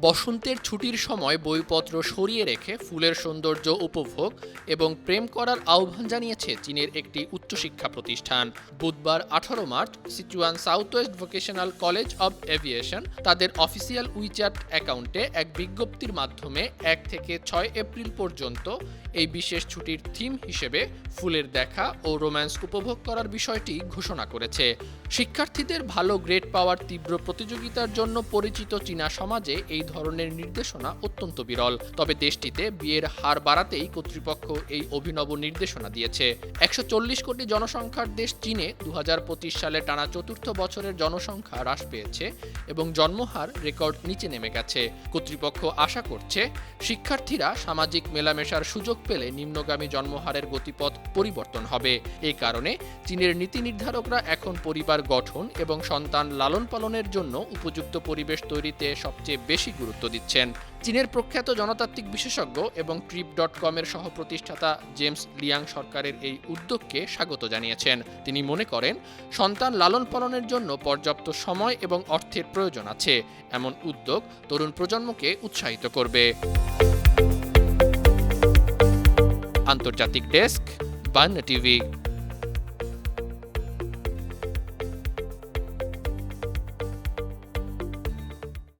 বসন্তের ছুটির সময় বইপত্র সরিয়ে রেখে ফুলের সৌন্দর্য উপভোগ এবং প্রেম করার আহ্বান জানিয়েছে চীনের একটি উচ্চশিক্ষা প্রতিষ্ঠান। বুধবার 18 March Sichuan south West vocational college of aviation তাদের অফিসিয়াল উইচ্যাট অ্যাকাউন্টে এক বিজ্ঞপ্তির মাধ্যমে 1 থেকে 6 এপ্রিল পর্যন্ত এই বিশেষ ছুটির থিম হিসেবে ফুলের দেখা ও রোম্যান্স উপভোগ করার বিষয়টি ঘোষণা করেছে। শিক্ষার্থীদের ভালো গ্রেড পাওয়ার তীব্র প্রতিযোগিতার জন্য পরিচিত চীনা সমাজে এই ধরনের নির্দেশনা অত্যন্ত বিরল। তবে দেশটিতে বিয়ের হার বাড়াতেই কর্তৃপক্ষ এই অভিনব নির্দেশনা দিয়েছে। 140 কোটি জনসংখ্যার দেশ চীনে 2025 সালে টানা চতুর্থ বছরের জনসংখ্যা হ্রাস পেয়েছে এবং জন্মহার রেকর্ড নিচে নেমে গেছে। কর্তৃপক্ষ আশা করছে শিক্ষার্থীরা সামাজিক মেলামেশার সুযোগ পেলে নিম্নগামী জন্মহারের গতিপথ পরিবর্তন হবে। এই কারণে চীনের নীতি নির্ধারকরা এখন পরিবার গঠন এবং সন্তান লালন পালনের জন্য উপযুক্ত পরিবেশ তৈরিতে সবচেয়ে বেশি গুরুত্ব দিচ্ছেন। চীনের প্রখ্যাত জনতাত্ত্বিক বিশেষজ্ঞ এবং trip.com-এর সহ প্রতিষ্ঠাতা জেমস লিয়াং সরকারের এই উদ্যোগকে স্বাগত জানিয়েছেন। তিনি মনে করেন, সন্তান লালন পালনের জন্য পর্যাপ্ত সময় এবং অর্থের প্রয়োজন আছে। এমন উদ্যোগ তরুণ প্রজন্মকে উৎসাহিত করবে। আন্তর্জাতিক ডেস্ক, বাংলা টিভি।